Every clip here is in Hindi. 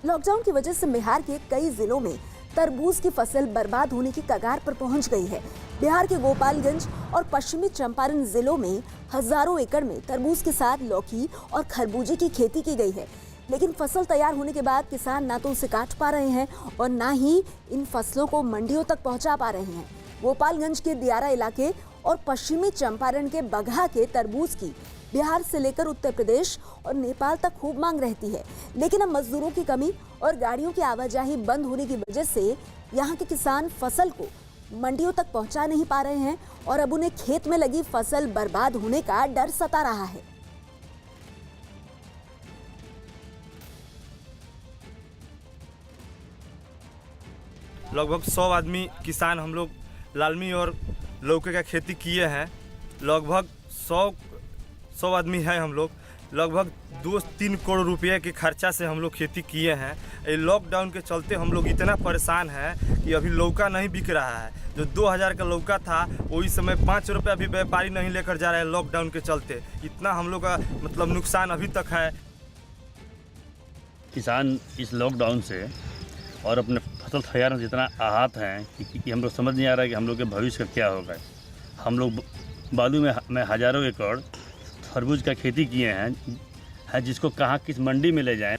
लॉकडाउन की वजह से बिहार के कई जिलों में तरबूज की फसल बर्बाद होने की कगार पर पहुंच गई है। बिहार के गोपालगंज और पश्चिमी चंपारण जिलों में हजारों एकड़ में तरबूज के साथ लौकी और खरबूजे की खेती की गई है, लेकिन फसल तैयार होने के बाद किसान ना तो उसे काट पा रहे हैं और ना ही इन फसलों को मंडियों तक पहुंचा पा रहे हैं। गोपालगंज के दियारा इलाके और पश्चिमी चंपारण के बगहा के तरबूज की बिहार से लेकर उत्तर प्रदेश और नेपाल तक खूब मांग रहती है, लेकिन अब मजदूरों की कमी और गाड़ियों की आवाजाही बंद होने की वजह से यहाँ के किसान फसल को मंडियों तक पहुंचा नहीं पा रहे हैं और अब उन्हें खेत में लगी फसल बर्बाद होने का डर सता रहा है। लगभग 100 आदमी किसान हम लोग लालमी और लौकी का खेती किए हैं। लगभग 100 आदमी हैं हम लोग। लगभग 2-3 करोड़ रुपए के खर्चा से हम लोग खेती किए हैं। ये लॉकडाउन के चलते हम लोग इतना परेशान हैं कि अभी लौका नहीं बिक रहा है। जो 2000 का लौका था वही समय 5 रुपये अभी व्यापारी नहीं लेकर जा रहे हैं। लॉकडाउन के चलते इतना हम लोग का मतलब नुकसान अभी तक है। किसान इस लॉकडाउन से और अपने फसल तैयार में जितना आहत हैं कि हम लोग समझ नहीं आ रहा है कि हम लोग के भविष्य का क्या होगा। हम लोग बालू में हज़ारों एकड़ तरबूज का खेती किए हैं, जिसको कहाँ किस मंडी में ले जाएं।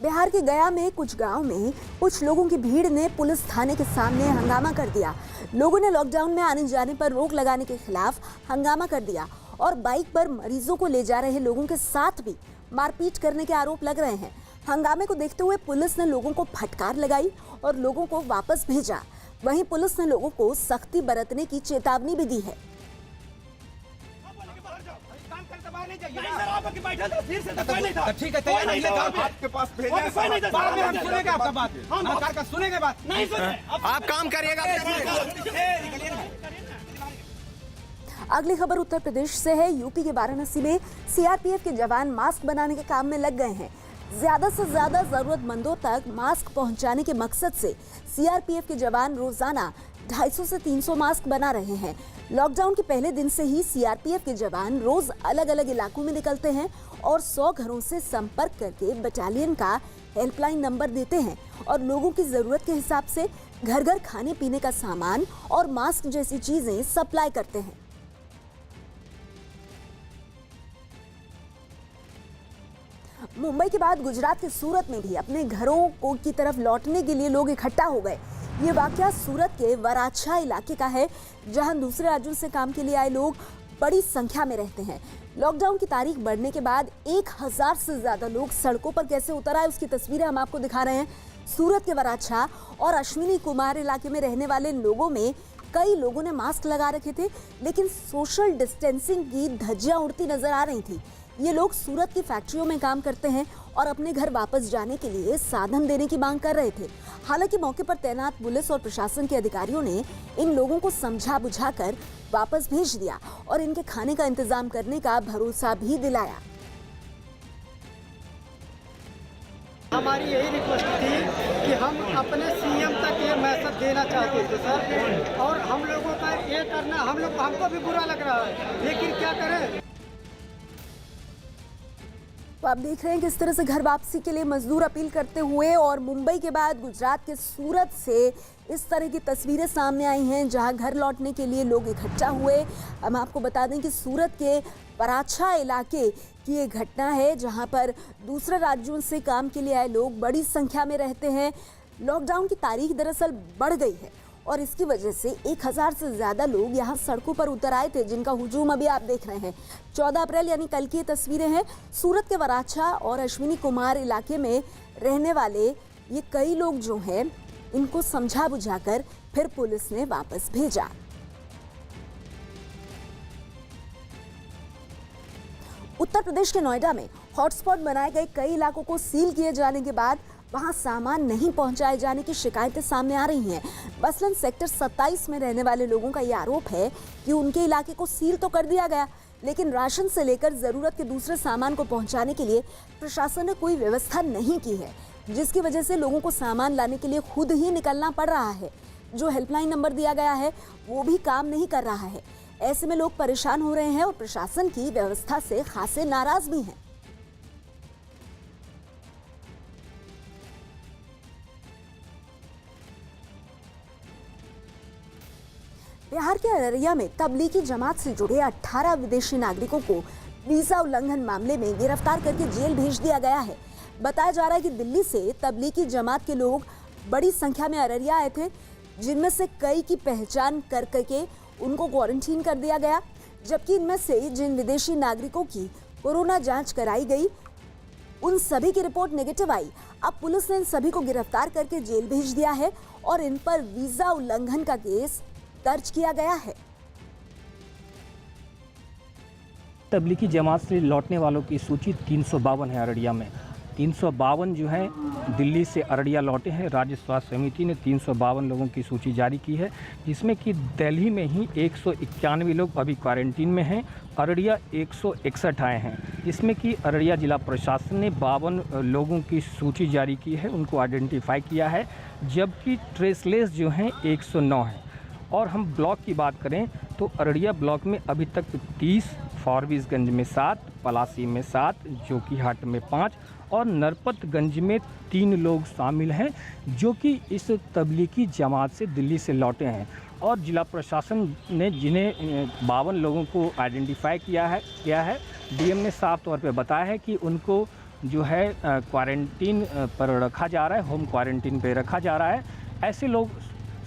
बिहार के गया में कुछ गांव में कुछ लोगों की भीड़ ने पुलिस थाने के सामने हंगामा कर दिया। लोगों ने लॉकडाउन में आने जाने पर रोक लगाने के खिलाफ हंगामा कर दिया और बाइक पर मरीजों को ले जा रहे लोगों के साथ भी मारपीट करने के आरोप लग रहे हैं। हंगामे को देखते हुए पुलिस ने लोगों को फटकार लगाई और लोगों को वापस भेजा। वहीं पुलिस ने लोगों को सख्ती बरतने की चेतावनी भी दी है। ठीक है, तैयार नहीं आपके पास सुनेंगे आपका बात, सरकार का सुनेंगे बात, नहीं सुने आप काम करिएगा। अगली खबर उत्तर प्रदेश से है। यूपी के वाराणसी में सीआरपीएफ के जवान मास्क बनाने के काम में लग गए हैं। ज्यादा से ज्यादा जरूरतमंदों तक मास्क पहुंचाने के मकसद से सीआरपीएफ के जवान रोजाना 250 से 300 मास्क बना रहे हैं। लॉकडाउन के पहले दिन से ही सीआरपीएफ के जवान रोज अलग अलग इलाकों में निकलते हैं और 100 घरों से संपर्क करके बटालियन का हेल्पलाइन नंबर देते हैं और लोगों की जरूरत के हिसाब से घर घर खाने पीने का सामान और मास्क जैसी चीजें सप्लाई करते हैं। मुंबई के बाद गुजरात के सूरत में भी अपने घरों को की तरफ लौटने के लिए लोग इकट्ठा हो गए। ये वाकया सूरत के वराछा इलाके का है, जहां दूसरे राज्यों से काम के लिए आए लोग बड़ी संख्या में रहते हैं। लॉकडाउन की तारीख बढ़ने के बाद 1000 से ज्यादा लोग सड़कों पर कैसे उतर आए, उसकी तस्वीरें हम आपको दिखा रहे हैं। सूरत के वराछा और अश्विनी कुमार इलाके में रहने वाले लोगों में कई लोगों ने मास्क लगा रखे थे, लेकिन सोशल डिस्टेंसिंग की धज्जियां उड़ती नजर आ रही थी। ये लोग सूरत की फैक्ट्रियों में काम करते हैं और अपने घर वापस जाने के लिए साधन देने की मांग कर रहे थे। हालांकि मौके पर तैनात पुलिस और प्रशासन के अधिकारियों ने इन लोगों को समझा बुझाकर वापस भेज दिया और इनके खाने का इंतजाम करने का भरोसा भी दिलाया। हमारी यही रिक्वेस्ट थी कि हम अपने सीएम तक ये मैसेज देना चाहते थे सर, और हम लोगों का ये करना हमको भी बुरा लग रहा है, लेकिन क्या करें। तो आप देख रहे हैं किस तरह से घर वापसी के लिए मजदूर अपील करते हुए, और मुंबई के बाद गुजरात के सूरत से इस तरह की तस्वीरें सामने आई हैं जहां घर लौटने के लिए लोग इकट्ठा हुए। हम आपको बता दें कि सूरत के वराछा इलाके की ये घटना है जहां पर दूसरे राज्यों से काम के लिए आए लोग बड़ी संख्या में रहते हैं। लॉकडाउन की तारीख दरअसल बढ़ गई है और इसकी वजह से 1000 से ज्यादा लोग यहाँ सड़कों पर उतर आए थे, जिनका हुजूम अभी आप देख रहे हैं। 14 अप्रैल यानी कल की तस्वीरें हैं। सूरत के वराछा और अश्विनी कुमार इलाके में रहने वाले ये कई लोग जो हैं, इनको समझा बुझाकर फिर पुलिस ने वापस भेजा। उत्तर प्रदेश के नोएडा में हॉटस्पॉट बनाए गए कई इलाकों को सील किए जाने के बाद वहां सामान नहीं पहुंचाए जाने की शिकायतें सामने आ रही हैं। मसलन सेक्टर 27 में रहने वाले लोगों का यह आरोप है कि उनके इलाके को सील तो कर दिया गया, लेकिन राशन से लेकर जरूरत के दूसरे सामान को पहुंचाने के लिए प्रशासन ने कोई व्यवस्था नहीं की है, जिसकी वजह से लोगों को सामान लाने के लिए खुद ही निकलना पड़ रहा है। जो हेल्पलाइन नंबर दिया गया है वो भी काम नहीं कर रहा है। ऐसे में लोग परेशान हो रहे हैं और प्रशासन की व्यवस्था से खासे नाराज भी हैं। बिहार के अररिया में तबलीगी जमात से जुड़े 18 विदेशी नागरिकों को वीजा उल्लंघन मामले में गिरफ्तार करके जेल भेज दिया गया है। बताया जा रहा है कि दिल्ली से तबलीगी जमात के लोग बड़ी संख्या में अररिया आए थे, जिनमें से कई की पहचान करके उनको क्वारंटीन कर दिया गया, जबकि इनमें से जिन विदेशी नागरिकों की कोरोना जांच कराई गई उन सभी की रिपोर्ट नेगेटिव आई। अब पुलिस ने इन सभी को गिरफ्तार करके जेल भेज दिया है और इन पर वीजा उल्लंघन का केस दर्ज किया गया है। तबलीगी जमात से लौटने वालों की सूची 352 है अररिया में। 352 जो है दिल्ली से अररिया लौटे हैं। राज्य स्वास्थ्य समिति ने 352 लोगों की सूची जारी की है, जिसमें कि दिल्ली में ही 191 लोग अभी क्वारंटीन में हैं। अररिया 161 आए हैं, जिसमें कि अररिया जिला प्रशासन ने 52 लोगों की सूची जारी की है, उनको आइडेंटिफाई किया है, जबकि ट्रेसलेस जो हैं 109 हैं। और हम ब्लॉक की बात करें तो अररिया ब्लॉक में अभी तक 30, फॉरबिसगंज में 7, पलासी में 7, जोकीहाट में 5 और नरपतगंज में 3 लोग शामिल हैं, जो कि इस तबलीगी जमात से दिल्ली से लौटे हैं। और जिला प्रशासन ने जिन्हें 52 लोगों को आइडेंटिफाई किया है, डीएम ने साफ तौर पे बताया है कि उनको जो है क्वारंटीन पर रखा जा रहा है, होम क्वारंटीन पे रखा जा रहा है। ऐसे लोग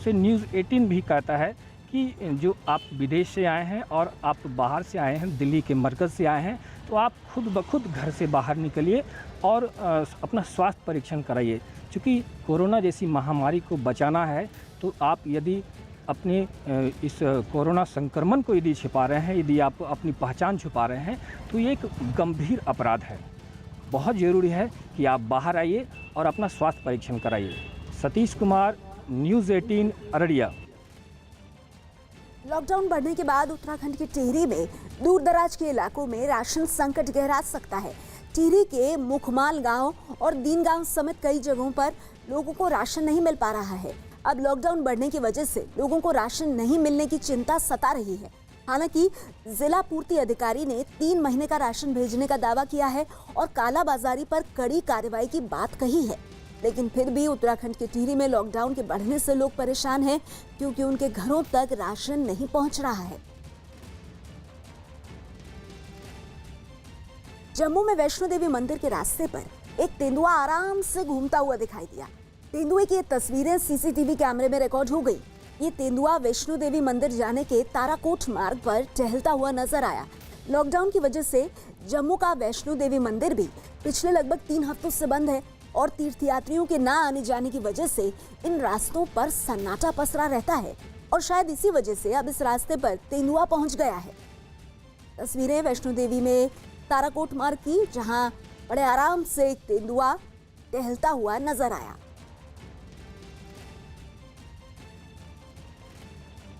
से न्यूज़ 18 भी कहता है कि जो आप विदेश से आए हैं और आप बाहर से आए हैं, दिल्ली के मरकज़ से आए हैं, तो आप खुद ब खुद घर से बाहर निकलिए और अपना स्वास्थ्य परीक्षण कराइए। क्योंकि कोरोना जैसी महामारी को बचाना है तो आप यदि अपने इस कोरोना संक्रमण को यदि छिपा रहे हैं, यदि आप अपनी पहचान छुपा रहे हैं, तो ये एक गंभीर अपराध है। बहुत ज़रूरी है कि आप बाहर आइए और अपना स्वास्थ्य परीक्षण कराइए। सतीश कुमार, न्यूज़ 18 अररिया। लॉकडाउन बढ़ने के बाद उत्तराखंड के टिहरी में दूर दराज के इलाकों में राशन संकट गहरा सकता है। टिहरी के मुखमाल गांव और दीन गांव समेत कई जगहों पर लोगों को राशन नहीं मिल पा रहा है। अब लॉकडाउन बढ़ने की वजह से लोगों को राशन नहीं मिलने की चिंता सता रही है। हालांकि जिला पूर्ति अधिकारी ने 3 महीने का राशन भेजने का दावा किया है और कालाबाजारी पर कड़ी कार्रवाई की बात कही है, लेकिन फिर भी उत्तराखंड के टिहरी में लॉकडाउन के बढ़ने से लोग परेशान हैं, क्योंकि उनके घरों तक राशन नहीं पहुंच रहा है। जम्मू में वैष्णो देवी मंदिर के रास्ते पर एक तेंदुआ आराम से घूमता हुआ दिखाई दिया। तेंदुए की तस्वीरें सीसीटीवी कैमरे में रिकॉर्ड हो गई। ये तेंदुआ वैष्णो देवी मंदिर जाने के ताराकोट मार्ग पर टहलता हुआ नजर आया। लॉकडाउन की वजह से जम्मू का वैष्णो देवी मंदिर भी पिछले लगभग 3 हफ्तों से बंद है और तीर्थयात्रियों के ना आने जाने की वजह से इन रास्तों पर सन्नाटा पसरा रहता है और शायद इसी वजह से अब इस रास्ते पर तेंदुआ पहुंच गया है। तस्वीरें वैष्णो देवी में ताराकोट मार्ग की, जहां बड़े आराम से एक तेंदुआ टहलता हुआ नजर आया।